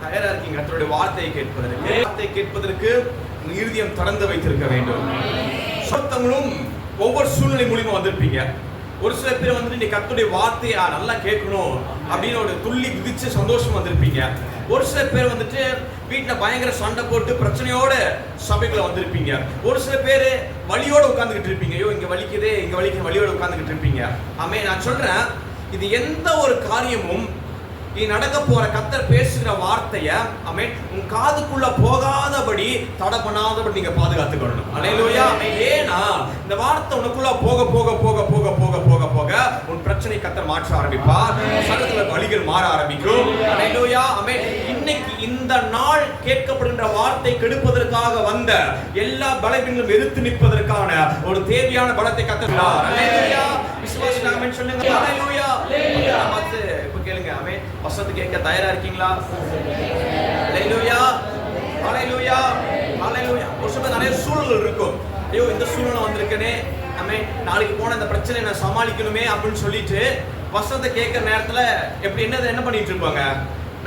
தயாரா இருக்கீங்க கர்த்தருடைய வார்த்தையை கேட்பதற்கு இருதயம் திறந்து வைத்திருக்க வேண்டும். சொத்தங்களும் ஒவ்வொரு சூழ்நிலை மூலியமா வந்திருப்பீங்க. ஒரு சில பேர் வந்துட்டு நீ கர்த்தருடைய வார்த்தையை நல்லா கேட்கணும் அப்படின்னு ஒரு துள்ளி குதிச்சு சந்தோஷமா வந்திருப்பீங்க. ஒரு சில பேர் வந்துட்டு வீட்டுல பயங்கர சண்டை போட்டு பிரச்சனையோட சபைக்குள்ள வந்திருப்பீங்க. ஒரு சில பேர் வலியோட உட்கார்ந்துகிட்டு இருப்பீங்க. ஐயோ இங்க வலிக்குதே, இங்க வலிக்கு, வலியோட உட்கார்ந்துகிட்டு இருப்பீங்க. ஆமே, நான் சொல்றேன், இது எந்த ஒரு காரியமும் நீ நடக்க போற கர்த்தர் பேசுகிற வார்த்தைய ஆமென் உன் காதுக்குள்ள போகாதபடி தடை பண்ணாதபடி நீங்க பாதுகாத்துக்கணும். அல்லேலூயா. ஏன்னா இந்த வார்த்தை உனக்குள்ள போக போக போக போக போக போக போக உன் பிரச்சனை கர்த்தர் மாற்ற ஆரம்பிப்பார். சகல வழிகள் மாற ஆரம்பிக்கும். அல்லேலூயா. ஆமென். இன்னைக்கு இந்த நாள் கேட்கப்படுகின்ற வார்த்தை கெடுப்பதற்காக வந்த எல்லா பலவீனங்களும் எதிர்த்து நிற்பதற்கான ஒரு தேவையான பலத்தை கர்த்தர் தருவார். அல்லேலூயா. விசுவாசி ஆமென் சொல்லுங்க. அல்லேலூயா. இப்ப கேளுங்க. ஆமென். வசனத்தை கேட்க தயாரா இருக்கீங்களா? அல்லேலூயா. அல்லேலூயா. அல்லேலூயா. ஒரு சில நிறைய சூழல்கள் இருக்கும். ஐயோ இந்த சூழ்நிலை வந்திருக்கனே, ஆமென், நாளைக்கு போன இந்த பிரச்சனை நான் சமாளிக்கணுமே அப்படின்னு சொல்லிட்டு வசனத்தை கேட்கிற நேரத்துல எப்படி என்ன பண்ணிட்டு இருப்பாங்க?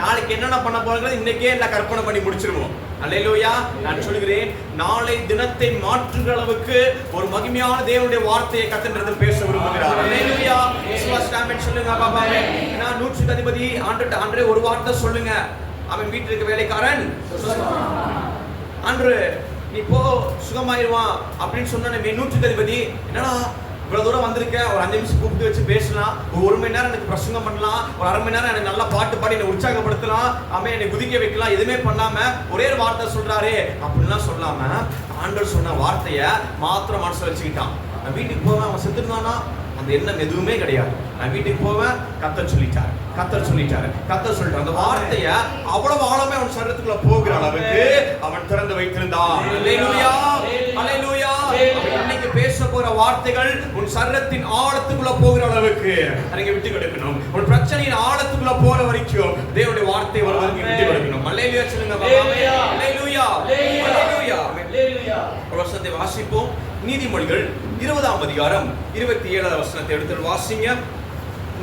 நாளைக்கு என்னென்ன பண்ண போறது இன்னைக்கே எல்லாம் கற்பனை பண்ணி முடிச்சிருவோம். அல்லேலூயா. நான் சொல்கிறேன், நாளை தினத்தை மாற்றுகிற அளவுக்கு ஒரு மகிமையான தேவனுடைய வார்த்தையை கர்த்தர் பேச விரும்புகிறார். அல்லேலூயா. விசுவாசம் சொல்லுங்க பாபா. நான் 100க்கு அதிபதி ஆண்டே ஒரு வார்த்தை சொல்லுங்க. அவன் வீட்டில் இருக்க வேலைக்காரன் அன்று நீ போ சுகமாயிருவான் அப்படின்னு சொன்ன 100க்கு அதிபதி என்னடா இவ்வளவு தூரம் வந்திருக்கேன், ஒரு 5 நிமிஷம் கூப்பிட்டு வச்சு பேசலாம், ஒரு மணி நேரம் எனக்கு பிரசங்கம் பண்ணலாம், ஒரு அரை மணி நேரம் எனக்கு நல்லா பாட்டு பாடி என்னை உற்சாகப்படுத்தலாம், ஆமே என்னை குதிக்க வைக்கலாம், எதுவுமே பண்ணாம ஒரே ஒரு வார்த்தை சொல்றாரு அப்படின்லாம் சொல்லாம ஆண்டவர் சொன்ன வார்த்தைய மாத்திரம் மனசுல வச்சுக்கிட்டான். நான் வீட்டுக்கு போவேன், அவன் செத்துருந்தானா அந்த எண்ணம் எதுவுமே கிடையாது. நான் வீட்டுக்கு போவேன், கர்த்தர் சொல்லிட்டாரு. அந்த வார்த்தைய அவ்வளவு ஆழமே அவன் சரீரத்துக்குள்ள போகிற அளவுக்கு அவன் திறந்து வைத்திருந்தான். அல்லேலூயா. அல்லேலூயா. இன்னைக்கு பேச போற வார்த்தைகள் உன் சரீரத்தின் ஆழத்துக்குள்ள போகிற அளவுக்கு நீங்க விட்டு கொடுக்கணும். உன் பிரச்சனையின் ஆழத்துக்குள்ள போற வரைக்கும் தேவனுடைய வார்த்தை வருவதற்கு விட்டு கொடுக்கணும். அல்லேலூயா சொல்லுங்க. அல்லேலூயா. அல்லேலூயா. அல்லேலூயா. ஒரு வசனத்தை வாசிப்போம். நீதிமொழிகள் 20ஆம் அதிகாரம் 27ஆவது வசனத்தை எடுத்து வாசிங்க.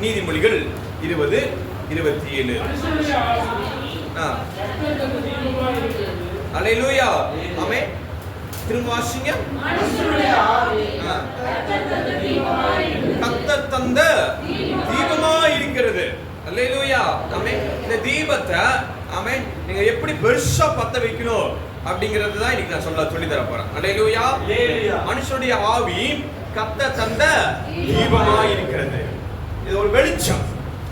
நீதிமொழிகள் 20:27. அல்லேலூயா. ஆமென். திரும்ப வாசிங்க. கர்த்தர் தந்த தீபமாய் இருக்கிறது. அல்லேலூயா. ஆமென். இந்த தீபத்தை ஆமென் நீங்க எப்படி பெருசா பத்த வைக்கணும் அப்படிங்கிறது தான் இன்னைக்கு நான் சொல்லி தர போறேன். அல்லேலூயா. மனுஷனுடைய ஆவி கர்த்தர் தந்த தீபமாய் இருக்கிறது. இது ஒரு வெளிச்சம்.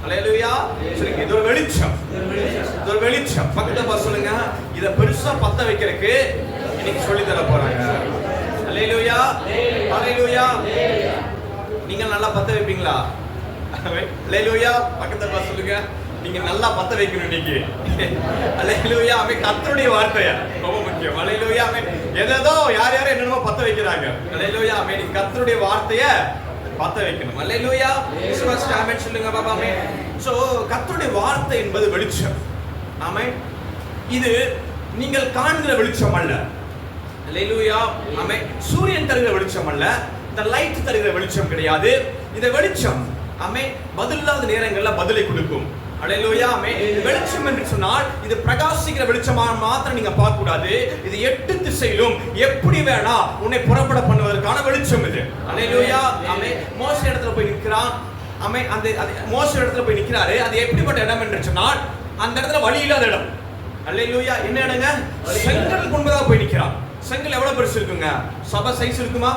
அல்லேலூயா. சொல்லுங்க, இது ஒரு வெளிச்சம். இது ஒரு வெளிச்சம். பக்கத்துல சொல்லுங்க, இத பெருசா பத்த வைக்கிறதுக்கு இன்னைக்கு சொல்லி தர போறாங்க. அல்லேலூயா. அல்லேலூயா. நீங்க நல்லா பத்த வைப்பீங்களா? அல்லேலூயா. பக்கத்துல சொல்லுங்க, நீங்க நல்லா பத்த வைக்கணும் இன்னைக்கு. அல்லேலூயா. ஆமென். கர்த்தருடைய வார்த்தை ரொம்ப முக்கியம். அல்லேலூயா. ஆமென். ஏதோ யார் என்னென்னமோ பத்த வைக்கிறாங்க. அல்லேலூயா. ஆமென். கர்த்தருடைய வார்த்தைய பத்த வைக்கணும். அல்லேலூயா. விசுவாசி ஆமென் சொல்லுங்க பாபா. ஆமென். சோ கர்த்தருடைய வார்த்தை என்பது வெளிச்சம். ஆமென். இது நீங்கள் காண்கிற வெளிச்சம் அல்ல. அல்லேலூயா. ஆமென். சூரியன் தருகிற வெளிச்சம் அல்ல. இந்த லைட் தருகிற வெளிச்சம் கிடையாது. இந்த வெளிச்சம் ஆமென் பதிலில்லாத நேரங்கள்ல பதிலை கொடுக்கும். அல்லேலூயா. ஆமென். வெளிச்சம் என்று சொன்னால் இது பிரகாசிக்கிற வெளிச்சமா மாத்திரம் நீங்க பார்க்க கூடாது. இது 8 திசையிலும் எப்படி வேணா உன்னை புறப்பட பண்ணுவதற்கான வெளிச்சம் இது. அல்லேலூயா. ஆமென். மோசே இடத்துல போய் நிற்கிறான். ஆமென். அந்த மோசே இடத்துல போய் நிற்கிறாரு. அது எப்படிப்பட்ட இடம் என்று சொன்னால் அந்த இடத்துல வழி இல்லாத இடம். அல்லேலூயா. என்ன இடங்க? செங்கல் கொண்டுதான் போய் நிற்கிறான். செங்கல் எவ்வளவு பெருசு இருக்குங்க? சபை சைஸ் இருக்குமா?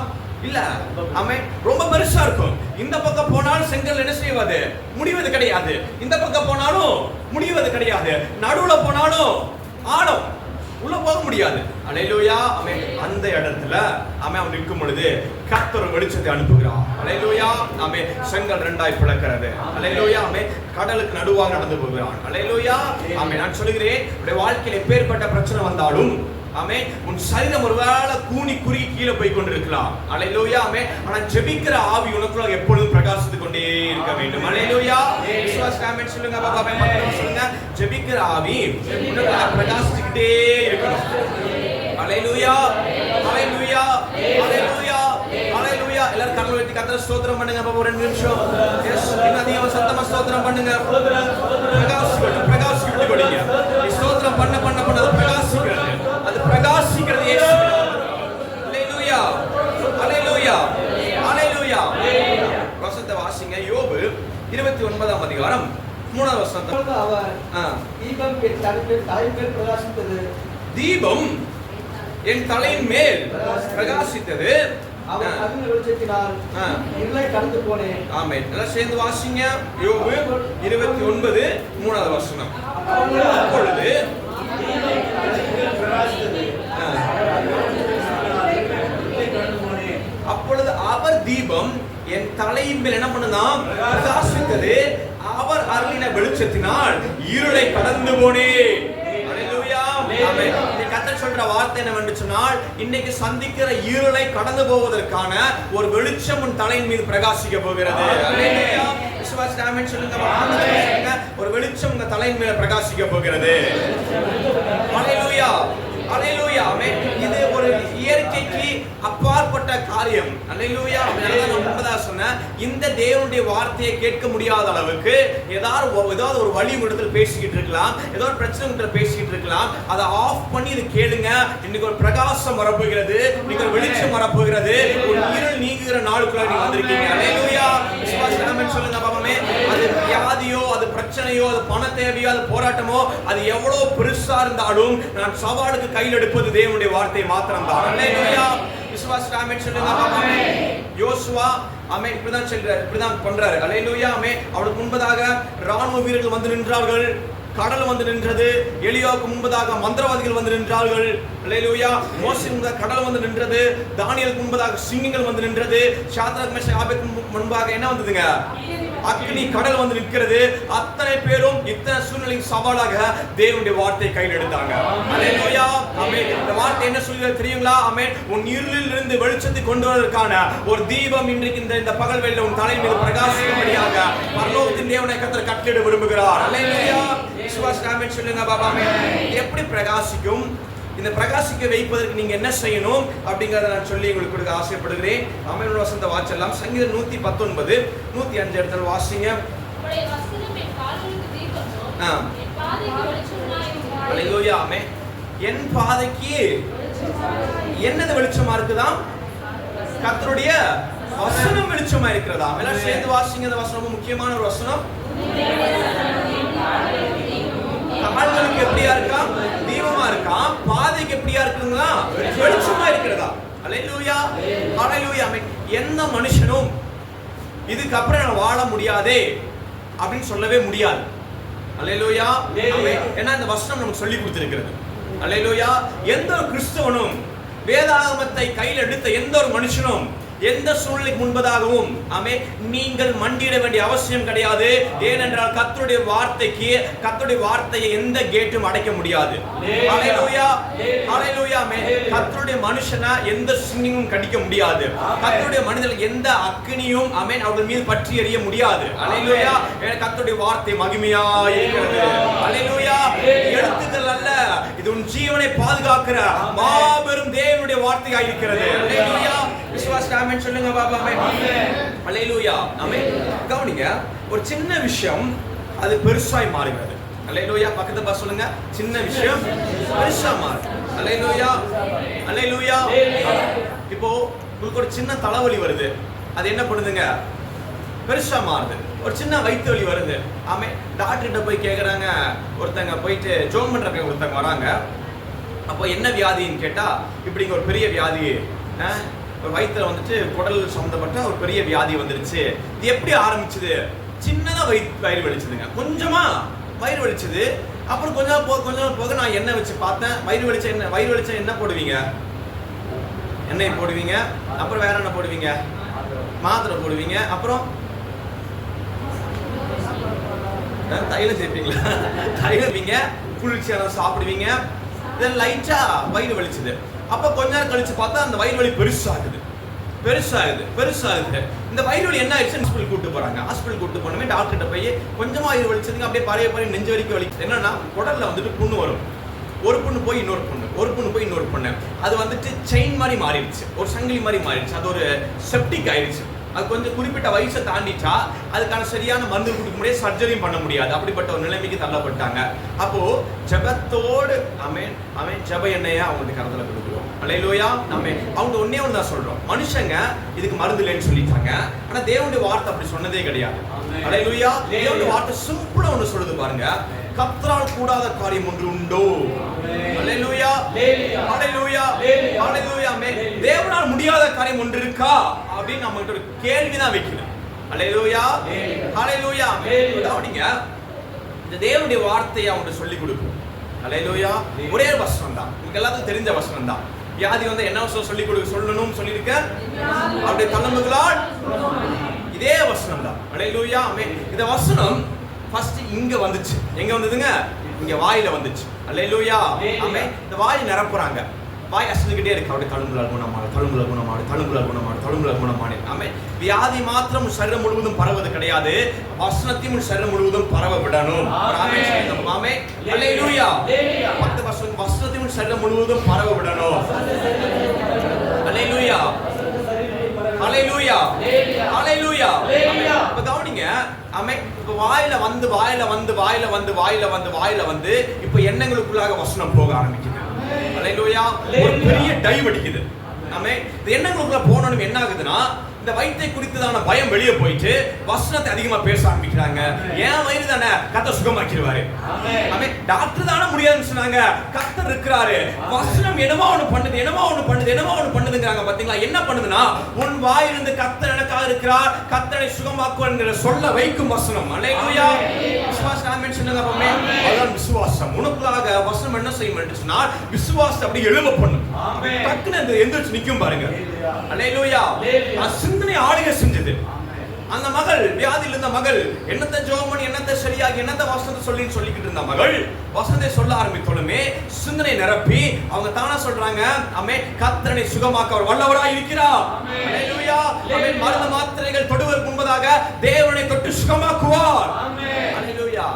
இல்ல. ஆமென். ரொம்ப பெருசா இருக்கும். இந்த பக்கம் போனாலும் செங்கல் என்ன செய்வது? முடிவது கிடையாது. இந்த பக்கம் போனாலும் முடிவது கிடையாது. நடுவுல போனாலும் ஆழம் உள்ள போக முடியாது. அல்லேலூயா. ஆமென். அந்த இடத்துல ஆமென் அவன் நிற்கும் பொழுது கர்த்தர் வெளிச்சத்தை அனுப்புகிறார். அல்லேலூயா. ஆமென். செங்கல் 2ஆய் பிளக்கிறது. அல்லேலூயா. ஆமென். கடலுக்கு நடுவாக நடந்து போகிறான். அல்லேலூயா. ஆமென். நான் சொல்கிறேன், உங்களுடைய வாழ்க்கையில எப்பேற்பட்ட பிரச்சனை வந்தாலும் ஆமென் உன் சரீரம் ஒருவேளை கூனி குறுகி கீழே போய் கொண்டிருக்கலாம். அல்லேலூயா. ஆமென். ஆனா ஜெபிக்கிற ஆவி உனக்குள்ள எப்பொழுதும் பிரகாசித்துக் கொண்டே இருக்க வேண்டும். அல்லேலூயா. விசுவாச ஆமென் சொல்லுங்க பாபா. ஆமென். மக்கள் சொல்லுங்க, ஜெபிக்கிற ஆவி உனக்குள்ள பிரகாசித்துக்கிட்டே இருக்கணும். அல்லேலூயா. அல்லேலூயா. அல்லேலூயா. அல்லேலூயா. எல்லாரும் எல்லாரும் கண்களை வெட்டி கர்த்தரை ஸ்தோத்திரம் பண்ணுங்க. அப்ப ஒரு 2 நிமிஷம் எஸ் இன்னும் அதிகமா சத்தமா ஸ்தோத்திரம் பண்ணுங்க. பிரகாசிக்கிட்டு கொடுங்க. நீ ஸ்தோத்திரம் பண்ண பண்ண பண்ண அது பிரகாசிக்கிறது. அது பிரகாசிக்கிறது இயேசு. ஹalleluya ஹalleluya ஹalleluya. வசனத்தை வாசிங்க. யோபு 29ஆம் அதிகாரம் 3ஆம் வசனம். அவர் தீபம் என் தலையின் மேல் பிரகாசித்தது. தீபம் என் தலையின் மேல் பிரகாசித்தது. அவர் அக்னி வெளிச்சத்தினால் இருளை கடந்து போனேன். ஆமென். எல்லாம் சேர்ந்து வாசிங்க. யோபு 29 3ஆவது வசனம். அப்பொழுது அப்பொழுது அவர் தீபம் என் தலையின் மேல் என்ன பண்ணுதாம் பிரகாசித்தது. அவர் அருளின வெளிச்சத்தினால் இருளை கடந்து போனேன். ஹalleluya ஆமென். இந்த கர்த்தர் சொல்ற வார்த்தை என்னவென்று சொன்னால், இன்னைக்கு சந்திக்கிற இருளை கடந்து போவதற்கான ஒரு வெளிச்சம் உன் தலையின் மீது பிரகாசிக்க போகிறது. ஹalleluya. விசுவாசி ஆமென் சொல்லுங்க. ஒரு வெளிச்சம் உங்க தலையின் மீது பிரகாசிக்க போகிறது. ஹalleluya ஹalleluya ஆமென். இது ஒரு இயற்கைக்கு அப்பாற்பட்ட காரியம். ஹalleluya. நான் முன்பதா சொன்னேன், இந்த தேவனுடைய வார்த்தையை கேட்க முடியாத அளவுக்கு ஏதாவது ஒரு வழி இடத்தில் பேசிக்கிட்டு இருக்கலாம், ஏதோ ஒரு பிரச்சனை இடத்துல பேசிக்கிட்டு இருக்கலாம். அதை ஆஃப் பண்ணி இது கேளுங்க. இன்னைக்கு ஒரு பிரகாசம் வரப்போகிறது, இன்னைக்கு ஒரு வெளிச்சம் வரப்போகிறது. ஒரு இருள் நீங்குகிற நாளுக்குள்ள நீங்க வந்திருக்கீங்க. ஹalleluya. விசுவாசி ஆமென் சொல்லுங்க பாப்பமே. அது வியாதியோ, அது பிரச்சனையோ, அது பண தேவையோ, அது போராட்டமோ, அது எவ்வளவு பெருசா இருந்தாலும் நான் சவாலுக்கு கையில் எடுப்பது தேவனுடைய வார்த்தை மாத்திரம் தான். ஹalleluya. விசுவாசி ஆமென் சொல்லுங்க பாப்பமே. யோசுவா ஆமென் இப்படிதான் சொல்றாரு, இப்படிதான் பண்றாரு. ஹalleluya ஆமென். அவருக்கு முன்பதாக ராணுவ வீரர்கள் வந்து நின்றார்கள், கடல் வந்து நின்றது. எலியாவுக்கு முன்பதாக மந்திரவாதிகள் வந்து நின்றார்கள். ஹalleluya. மோசே முன்பதாக கடல் வந்து நின்றது. தானியேலுக்கு முன்பதாக சிங்கங்கள் வந்து நின்றது. சாத்ராக் மேஷாக் ஆபேத்நேகோவுக்கு முன்பாக என்ன வந்ததுங்க? அக்னி கடல் வந்து நிற்கிறது. அத்தனை பேரும் இத்தனை சூழ்நிலைக்கு சவாலாக தேவனுடைய வார்த்தை கையில் எடுத்தாங்க. ஹalleluya ஆமென். இந்த வார்த்தை என்ன சொல்லுகிறது தெரியுங்களா? ஆமென். உன் இருளில் இருந்து வெளிச்சத்தை கொண்டு வருவதற்கான ஒரு தீபம் இன்றைக்கு இந்த பகல் வேளையில உன் தலையின் மீது பிரகாசிக்கும்படியாக பரலோகத்தின் தேவனை கர்த்தர் கட்டளையிட விரும்புகிறார். ஹalleluya. விசுவாசி ஆமென் சொல்லுங்க பாபா. எப்படி பிரகாசிக்கும்? இந்த பிரகாசிக்க வைப்பதற்கு நீங்க என்ன செய்யணும் அப்படிங்கறத நான் சொல்லி உங்களுக்கு கொடுக்க ஆசைப்படுகிறேன். ஆமென். வசனத்தை வாசிக்கலாம். சங்கீதம் 119 105 இடத்துல வாசிங்க. உம்முடைய வசனம் என் கால்களுக்கு தீபமும் என் பாதைக்கு வெளிச்சமுமாய் இருக்கிறது. ஹalleluya ஆமென். என் பாதைக்கு என்னது வெளிச்சமா இருக்குதாம்? கர்த்தருடைய வசனம் வெளிச்சமா இருக்கிறதா? எல்லாம் சேர்ந்து வாசிங்க. இந்த வசனம் முக்கியமான ஒரு வசனம். கால்களுக்கு எப்படியா இருக்காம்? தீபமா இருக்காம். பாதைக்கு எப்படியா இருக்குங்களா? வெளிச்சமா இருக்கிறதா? ஹalleluya ஹalleluya ஆமென். எந்த மனுஷனும் இதுக்கப்புறம் நான் வாழ முடியாதே அப்படின்னு சொல்லவே முடியாது. ஹalleluya ஆமென். ஏன்னா இந்த வசனம் நமக்கு சொல்லி கொடுத்திருக்கிறது. ஹalleluya. எந்த ஒரு கிறிஸ்தவனும் வேதாகமத்தை கையில் எடுத்த எந்த ஒரு மனுஷனும் எந்த சூழ்நிலைக்கு முன்பதாகவும் ஆமென் நீங்கள் மண்டியிட வேண்டிய அவசியம் கிடையாது. ஏனென்றால் கர்த்தருடைய வார்த்தையை எந்த கேட்டும் அடைக்க முடியாது. ஹalleluya ஹalleluya ஆமென். கர்த்தருடைய மனுஷனா எந்த சிங்கமும் கடிக்க முடியாது. கர்த்தருடைய மனிதர்கள் எந்த அக்கினியும் ஆமென் அவர்கள் மீது பற்றி எறிய முடியாது. ஹalleluya. கர்த்தருடைய வார்த்தை மகிமையாய் இருக்கிறது. ஹalleluya. எழுத்துக்கள் அல்ல, இது உன் ஜீவனை பாதுகாக்கிற மாபெரும் தேவனுடைய வார்த்தையாய் இருக்கிறது. ஹalleluya. விசுவாசி ஆமென் சொல்லுங்க பாபா. ஆமென் ஹalleluya ஆமென். கவனிங்க, ஒரு சின்ன விஷயம் அது பெருசாய் மாறுகிறது. ஹalleluya. பக்கத்துல பாத்து சொல்லுங்க, சின்ன விஷயம் பெருசா மாறுது. ஹalleluya ஹalleluya. இப்போ உங்களுக்கு ஒரு சின்ன தலைவலி வருது, அது என்ன பண்ணுதுங்க? பெருசா மாறுது. ஒரு சின்ன வயிற்று வலி வருது, ஆமே டாக்டர் கிட்ட போய் கேக்குறாங்க. ஒருத்தங்க போயிட்டு ஜோம் பண்றப்ப ஒருத்தங்க வராங்க. அப்போ என்ன வியாதின்னு கேட்டா, இப்படிங்க ஒரு பெரிய வியாதி, வயிற்றுல வந்துட்டு குடல் சம்பந்தப்பட்ட ஒரு பெரிய வியாதி வந்துருச்சு. இது எப்படி ஆரம்பிச்சது? சின்னதா வயிறு வலிச்சதுங்க, கொஞ்சமா வயிறு வலிச்சது. அப்புறம் கொஞ்சம் போக நான் எண்ணெய் வச்சு பார்த்தேன். வயிறு வலிச்சா என்ன போடுவீங்க? எண்ணெய் போடுவீங்க. அப்புறம் வேற என்ன போடுவீங்க? மாத்திரை போடுவீங்க. அப்புறம் தைலம் சேர்ப்பீங்களா? தைலவீங்க, குளிர்ச்சியான சாப்பிடுவீங்க. இதெல்லாம் லைட்டா வயிறு வலிச்சது. அப்ப கொஞ்ச நேரம் கழிச்சு பார்த்தா அந்த வயிறு வலி பெருசாகுது. இந்த வயிறு வலி என்ன ஆயிடுச்சு? ஹாஸ்பிட்டல் கூட்டு போறாங்க. ஹாஸ்பிட்டல் கூட்டு போனமே டாக்டர் கிட்ட போய் கொஞ்சமா வயிறு வலிச்சதுங்க, அப்படியே பழைய நெஞ்சு வலிக்கு வலி. என்னன்னா குடல்ல வந்துட்டு புண்ணு வரும். ஒரு பொண்ணு போய் இன்னொரு பொண்ணு, ஒரு பொண்ணு போய் இன்னொரு பொண்ணு. அது வந்துட்டு செயின் மாதிரி மாறிடுச்சு, ஒரு சங்கிலி மாதிரி மாறிடுச்சு. அது ஒரு செப்டிக் ஆயிடுச்சு. அது கொஞ்சம் குறிப்பிட்ட வயசை தாண்டிச்சா அதுக்கான சரியான மருந்து கொடுக்க முடியாது, சர்ஜரியும் பண்ண முடியாது. அப்படிப்பட்ட ஒரு நிலைமைக்கு தள்ளப்பட்டாங்க. அப்போ ஜெபத்தோடு ஆமென் ஜெப எண்ணெயை அவங்களுக்கு கரத்துல கொடுக்குறோம். அல்லேலூயா. அவங்க ஒன்னே ஒன்று தான் சொல்றோம், மனுஷங்க இதுக்கு மருந்து இல்லைன்னு சொல்லிட்டாங்க. ஆனா தேவனுடைய வார்த்தை அப்படி சொன்னதே கிடையாது. அல்லேலூயா. தேவனுடைய வார்த்தை சிம்பிளா ஒன்று சொல்லுது பாருங்க, கர்த்தரால் கூடாத காரியம் ஒன்று உண்டோ? அல்லேலூயா. அல்லேலூயா. அல்லேலூயா. தேவனால் முடியாத காரியம் ஒன்று இருக்கா அப்படின்னு நம்ம கிட்ட ஒரு கேள்விதான் வைக்கணும். அல்லேலூயா. அல்லேலூயா. அப்படிங்க இந்த தேவனுடைய வார்த்தையை அவங்க சொல்லி கொடுக்கும். அல்லேலூயா. ஒரே வசனம் தான், உங்களுக்கு எல்லாத்துக்கும் தெரிஞ்ச வசனம் தான். வியாதி வந்து என்ன வசனம் சொல்லி கொடுக்க சொல்லணும்னு சொல்லியிருக்க, அப்படியே தழும்புகளால் இதே வசனம் தான். அல்லேலூயா. இந்த வசனம் ஃபர்ஸ்ட் இங்க வந்துச்சு. எங்க வந்ததுங்க? இங்க வாயில வந்துச்சு. அல்லேலூயா. இந்த வாய் நிரப்புறாங்க. வாய் அசைந்துகிட்டே இருக்கு. அப்படியே தழும்புகளால் குணமாடு, தழும்புகளால் குணமாடு, தழும்புகளால் குணமாடு, தழும்புகளால் குணமாடு. வியாதி மாத்திரம் சரீரம் முழுவதும் பரவது கிடையாது, வசனத்தையும் சரீரம் முழுவதும் பரவ விடணும். அல்லேலூயா. 10 வருஷம் வசனத்தையும் சரீரம் முழுவதும் பரவ விடணும். அல்லேலூயா. அல்லேலூயா. அல்லேலூயா. இப்ப கவனிங்க. இப்ப வாயில வந்து வாயில வந்து வாயில வந்து வாயில வந்து வாயில வந்து இப்ப எண்ணங்களுக்குள்ளாக வசனம் போக ஆரம்பிக்குது. அல்லேலூயா. ஒரு பெரிய டைவ் அடிக்குது. இந்த எண்ணங்களுக்குள்ள போனோம் என்ன ஆகுதுன்னா, இந்த வயிற்றை குறித்ததான பயம் வெளியே போயிட்டு வசனத்தை அதிகமா பேச ஆரம்பிக்கிறாங்க. ஏன் வயிறு தானே கர்த்தர் சுகமாக்கிடுவாரு. டாக்டர் தானே முடியாதுன்னு சொன்னாங்க, கர்த்தர் இருக்கிறாரு. வசனம் என்னமோ ஒண்ணு பண்ணுது, என்னமோ ஒண்ணு பண்ணுது, என்னமோ ஒண்ணு பண்ணுதுங்கிறாங்க. பாத்தீங்களா என்ன பண்ணுதுன்னா, உன் வாயிலிருந்து கர்த்தர் எனக்காக இருக்கிறார், கர்த்தரை சுகமாக்குவார்ங்கிற சொல்ல வைக்கும் வசனம். அல்லேலூயா. விசுவாசம் ஆமென் சொல்லுங்க. அதான் விசுவாசம். உனக்குள்ளாக வசனம் என்ன செய்யும் என்று சொன்னால், விசுவாசம் அப்படி எழும்ப பண்ணும். டக்குன்னு எந்திரிச்சு நிக்கும் பாருங்க. அல்லேலூயா. சிந்தனை ஆளுகை செஞ்சது. அந்த மகள், வியாதியில் இருந்த மகள், என்னத்தை ஜெபம் பண்ணி, என்னத்தை சரியாகி, என்னத்தை வசனத்தை சொல்லிக்கிட்டு இருந்த மகள் வசனத்தை சொல்ல ஆரம்பித்தோலுமே சிந்தனை நிரப்பி அவங்க தானா சொல்றாங்க, கர்த்தரை சுகமாக்க அவர் வல்லவராய் இருக்கிறார். அல்லேலூயா. மருந்து மாத்திரைகள் தொடுவதற்கு முன்பதாக தேவனை தொட்டு சுகமாக்குவார். அல்லேலூயா.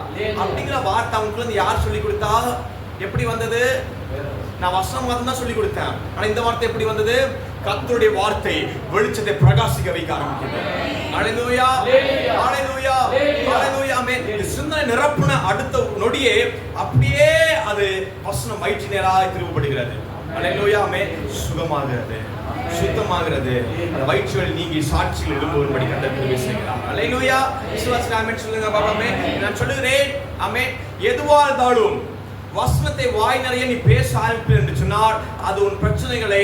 அப்படிங்கிற வார்த்தை அவங்களுக்கு யார் சொல்லி கொடுத்தா? எப்படி வந்தது? நான் வசனம் தான் சொல்லி கொடுத்தேன். ஆனா இந்த வார்த்தை எப்படி வந்தது? கர்த்தருடைய வார்த்தை வெளிச்சத்தை பிரகாசிக்க வைக்க ஆரம்பிக்குது. அல்லேலூயா. அல்லேலூயா. அல்லேலூயா. சிந்தனை நிரப்புன அடுத்த நொடியே அப்படியே அது வசனம் வயிற்று நேராக திரும்பப்படுகிறது. அல்லேலூயா. சுகமாகிறது, சுத்தமாகிறது. அந்த வயிற்றுகள் நீங்கி சாட்சிகள் எழும்பும்படி கர்த்தர் கிருபை செய்கிறார். அல்லேலூயா. விசுவாசம் ஆமென் சொல்லுங்க பாப்பாமே. நான் சொல்லுகிறேன், ஆமென். எதுவா இருந்தாலும் வசனத்தை வாய் நிறைய நீ பேச ஆரம்பிப்பு என்று சொன்னால் அது உன் பிரச்சனைகளை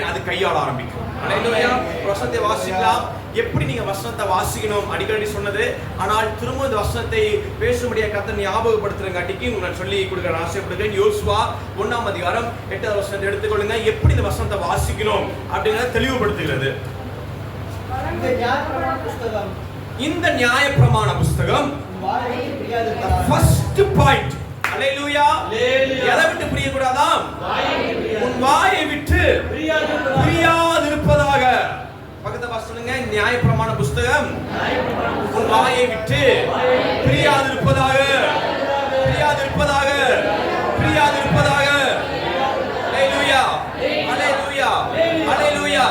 அது கையாள ஆரம்பிக்கும். அல்லேலூயா. வசனத்தை வாசிக்கலாம். எப்படி நீங்க வசனத்தை வாசிக்கணும் அடிக்கடி சொன்னது, ஆனால் திரும்ப இந்த வசனத்தை பேசும்படியா கர்த்தர் ஞாபகப்படுத்துறங்காட்டிக்கு உங்களுக்கு நான் சொல்லி கொடுக்க ஆசைப்படுகிறேன். யோசுவா 1ஆம் அதிகாரம் 8வது வசனத்தை எடுத்துக்கொள்ளுங்க. எப்படி இந்த வசனத்தை வாசிக்கணும் அப்படிங்கறத தெளிவுபடுத்துகிறது. இந்த நியாயப்பிரமாண புஸ்தகம் ஃபர்ஸ்ட் பாயிண்ட். அல்லேலூயா. எதை விட்டு பிரிய கூடாதாம்? உன் வாயை விட்டு பிரியாதிருப்பதாக. பக்கத்துல வாசிங்க. நியாயப்பிரமாண புஸ்தகம் உன் வாயை விட்டு பிரியாதிருப்பதாக, பிரியாதிருப்பதாக, பிரியாதிருப்பதாக. அல்லேலூயா. அல்லேலூயா. அல்லேலூயா.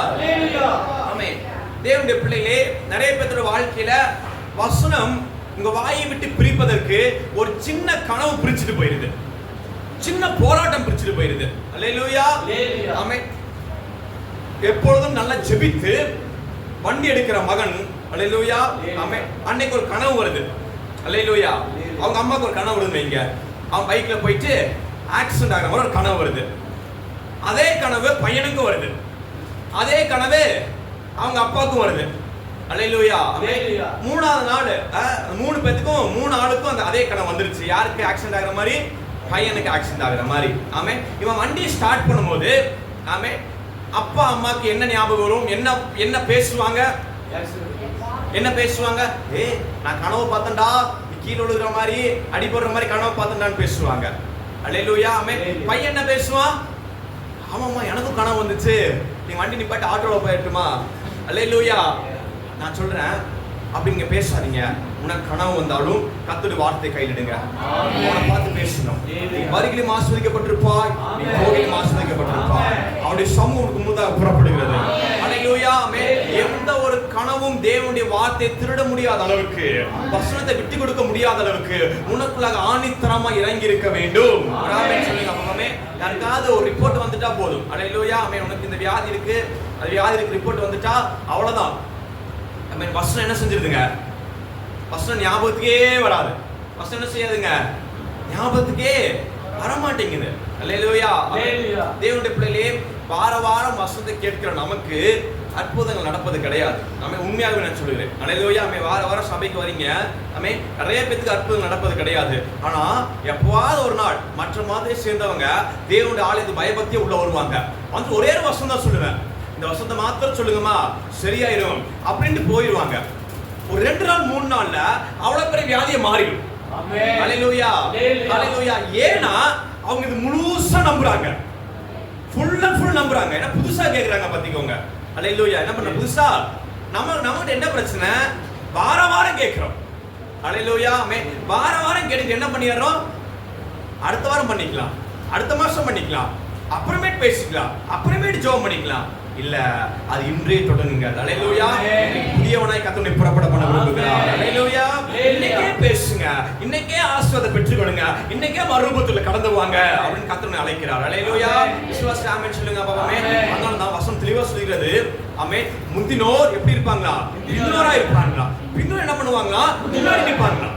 ஆமென். தேவனுடைய பிள்ளைகளே, நிறைய பேரோட வாழ்க்கையில வசனம் உங்க வாயை விட்டு பிரிப்பதற்கு ஒரு சின்ன கனவு பிரிச்சுட்டு போயிருது, சின்ன போராட்டம் பிரிச்சுட்டு போயிருது. அல்லேலூயா. ஆமென். எப்பொழுதும் நல்லா ஜெபித்து வண்டி எடுக்கிற மகன், அல்லேலூயா. ஆமென். அன்னைக்கு ஒரு கனவு வருது. அல்லேலூயா. அவங்க அம்மாக்கு ஒரு கனவு வருது வைங்க. அவன் பைக்ல போயிட்டு ஆக்சிடென்ட் ஆகிற மாதிரி ஒரு கனவு வருது. அதே கனவு பையனுக்கும் வருது. அதே கனவு அவங்க அப்பாவுக்கும் வருது. அல்லேலூயா. மூணாவது நாள் 3 பேத்துக்கும் 3 ஆளுக்கும் அந்த அதே கனவு வந்துருச்சு. யாருக்கு ஆக்சிடென்ட் ஆகிற மாதிரி? பையனுக்கு ஆக்சிடென்ட் ஆகிற மாதிரி. ஆமே. இவன் வண்டி ஸ்டார்ட் பண்ணும்போது ஆமே அப்பா அம்மாக்கு என்ன ஞாபகம் வரும்? என்ன பேசுவாங்க? என்ன பேசுவாங்க? நான் கனவு பார்த்தேன்டா, கீழே விழுகிற மாதிரி அடிபடுற மாதிரி கனவு பார்த்தேன்டான்னு பேசுவாங்க. அல்லேலூயா. ஆமே. பையன் என்ன பேசுவான்? ஆமாம்மா எனக்கும் கனவு வந்துச்சு, நீ வண்டி நிப்பாட்டி ஆட்டோவில் போயிட்டுமா. அல்லேலூயா. நான் சொல்றேன், அப்படி நீங்க பேசாதீங்க. உனக்கு கனவு வந்தாலும் கர்த்தருடைய வார்த்தை கையிலிடுங்க. அவனை பார்த்து பேசணும். நீ வருகையிலும் ஆசீர்வதிக்கப்பட்டிருப்பாய், நீ போகையிலும் ஆசீர்வதிக்கப்பட்டிருப்பாய். அவருடைய சமூகம் உனக்கு முன்னதாக புறப்படுகிறது. ஹல்லேலூயா. ஆமென். எந்த ஒரு கனவும் தேவனுடைய வார்த்தையை திருட முடியாத அளவுக்கு, வசனத்தை விட்டு கொடுக்க முடியாத அளவுக்கு உனக்குள்ளாக ஆணித்தரமா இறங்கி இருக்க வேண்டும். ஆமென் சொல்லுங்க. ஆமென். யாருக்காவது ஒரு ரிப்போர்ட் வந்துட்டா போதும். ஹல்லேலூயா. ஆமென். உனக்கு இந்த வியாதி இருக்கு, அந்த வியாதிக்கு ரிப்போர்ட் வந்துட்டா அவ்வளவுதான். ஆமென். வசனம் என்ன செஞ்சிருதுங்க? வசனம் ஞாபகத்துக்கே வராது. வசனம் என்ன செய்யாதுங்க? ஞாபகத்துக்கே வரமாட்டேங்குது. அல்லேலூயா. தேவனுடைய பிள்ளைகளே, வார வாரம் வசனத்தை கேட்கிற நமக்கு அற்புதங்கள் நடப்பது கிடையாது. நம்ம உண்மையாகவே நான் சொல்லுகிறேன். அல்லேலூயா. நம்ம வார வாரம் சபைக்கு வரீங்க, நம்ம நிறைய பேருக்கு அற்புதம் நடப்பது கிடையாது. ஆனா எப்பவாவது ஒரு நாள் மற்ற மாதிரி சேர்ந்தவங்க தேவனுடைய ஆலயத்து பயபக்தியே உள்ள வருவாங்க. வந்து ஒரே ஒரு வசனம் தான் சொல்லுவேன், இந்த வசனத்தை மாத்திரம் சொல்லுங்கம்மா சரியாயிரும் அப்படின்ட்டு போயிடுவாங்க. ஒரு 2 நாள் 3 நாள்ல அவ்வளவு பெரிய வியாதியை மாறிடும். ஹல்லேலூயா. ஹல்லேலூயா. ஏன்னா அவங்க இது முழுசா நம்புறாங்க, ஃபுல் அண்ட் ஃபுல் நம்புறாங்க. ஏன்னா புதுசா கேக்குறாங்க பாத்தீங்க. ஹல்லேலூயா. என்ன பண்ண புதுசா நமக்கு என்ன பிரச்சனை? வார வாரம் கேட்கிறோம். ஹல்லேலூயா. வார வாரம் கேட்டு என்ன பண்ணிடுறோம்? அடுத்த வாரம் பண்ணிக்கலாம், அடுத்த மாசம் பண்ணிக்கலாம், அப்புறமேட்டு பேசிக்கலாம், அப்புறமேட்டு ஜெபம் பண்ணிக்கலாம். இல்ல, அது இன்றே தொடங்குங்க. ஹல்லேலூயா. புதியவனாய் கர்த்தரை புறப்பட பண்ண விரும்புகிறார். ஹல்லேலூயா. இன்னைக்கே பேசுங்க, இன்னைக்கே ஆசீர்வாதத்தை பெற்றுக்கொள்ளுங்க, இன்னைக்கே மறுரூபத்துல கடந்து வாங்க அப்படின்னு கர்த்தரை அழைக்கிறார். ஹல்லேலூயா. விசுவாசி ஆமென் சொல்லுங்க. ஆமென். அதனால தான் வசனம் தெளிவா சொல்கிறது. ஆமென். முந்தினோர் எப்படி இருப்பாங்களா? பின்னோரா இருப்பாங்களா? பின்னோர் என்ன பண்ணுவாங்களா? முன்னாடி நிப்பாங்களா?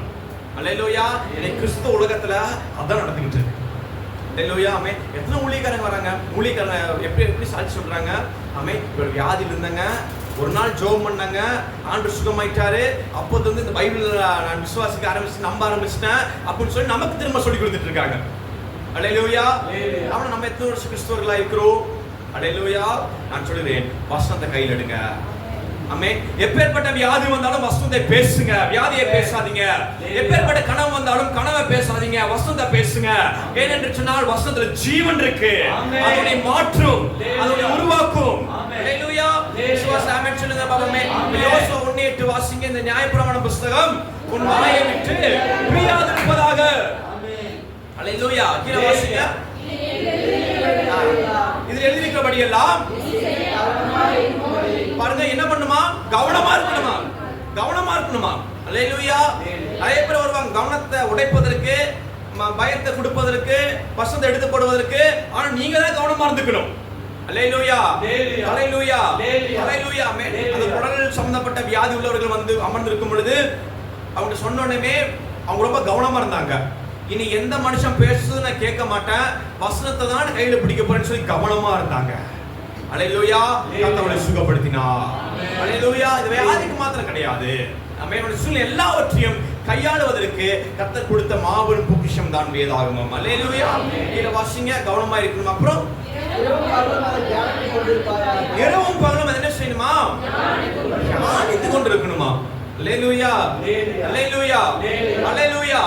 ஹல்லேலூயா. இன்னைக்கு கிறிஸ்துவ உலகத்துல அதான் நடந்துகிட்டு இருக்கு. ஹல்லேலூயா. ஆமென். எத்தனை ஊழியக்காரங்க வராங்க, ஊழியக்காரங்க எப்படி சாட்சி சொல்றாங்க? ஆமென். ஒரு வியாதியில இருந்தாங்க, ஒரு நாள் ஜெபம் பண்ணாங்க, ஆண்டவர் சுகமாயிட்டாரு. அப்போது வந்து இந்த பைபிள் நான் விசுவாசிக்க ஆரம்பிச்சு நம்ப ஆரம்பிச்சிட்டேன் அப்படின்னு சொல்லி நமக்கு திரும்ப சொல்லி கொடுத்துட்டு இருக்காங்க. ஹல்லேலூயா. அவன் நம்ம எத்தனை வருஷம் கிறிஸ்தவர்களா இருக்கிறோம்? ஹல்லேலூயா. நான் சொல்லுறேன், வசனத்தை கையில் எடுங்க. ஆமென். எப்பேற்பட்ட வியாதி வந்தாலும் வசனத்தை பேசுங்க, வியாதியை பேசாதீங்க. எப்பேற்பட்ட கனவு வந்தாலும் கனவை பேசாதீங்க, வசனத்தை பேசுங்க. ஏனென்று சொன்னால் வசனத்துல ஜீவன் இருக்கு. அதனை மாற்றும், அதனை உருவாக்கும். ஹல்லேலூயா. விசுவாசி ஆமென் சொல்லுங்க பாப்போமே. யோசுவா 1:8 வாசிங்க. இந்த நியாயப்பிரமாண புத்தகம் உன் வாயை விட்டு பிரியாதிருப்பதாக. ஆமென். ஹல்லேலூயா. கீழ வாசிங்க. இதில் எழுதியிருக்கிறபடி எல்லாம் பாருங்க, என்ன பண்ணுமா? கவனமா இருக்கணுமா? கவனமா இருக்கணுமா? ஹல்லேலூயா. நிறைய பேர் வருவாங்க கவனத்தை உடைப்பதற்கு, பயத்தை கொடுப்பதற்கு, வசனத்தை எடுத்து போடுவதற்கு. ஆனா நீங்க தான் கவனமா இருந்துக்கணும். ஹல்லேலூயா. ஹல்லேலூயா. ஹல்லேலூயா. அந்த உடல் சம்பந்தப்பட்ட வியாதி உள்ளவர்கள் வந்து அமர்ந்திருக்கும் பொழுது அவங்க சொன்ன உடனே அவங்க ரொம்ப கவனமா இருந்தாங்க. இனி எந்த மனுஷன் பேசுறது நான் கேட்க மாட்டேன், வசனத்தை தான் கையில பிடிக்க போறேன்னு சொல்லி கவனமா இருந்தாங்க. ஹல்லேலூயா. கர்த்தரை சுகப்படுத்தினார். ஹல்லேலூயா. இது வியாதிக்கு மாத்திரம் கிடையாது, நம்மளுடைய சூழ்நிலை எல்லாவற்றையும் கையாளுவதற்கு கர்த்தர் கொடுத்த மாபெரும் பொக்கிஷம் தான் வேதாகமம். ஹல்லேலூயா. கீழ வாசிங்க. கவனமா இருக்கணும். அப்புறம் இரவும் பகலும் என்ன செய்யணுமா? தியானித்து கொண்டிருக்கணுமா? ஹல்லேலூயா. ஹல்லேலூயா. ஹல்லேலூயா.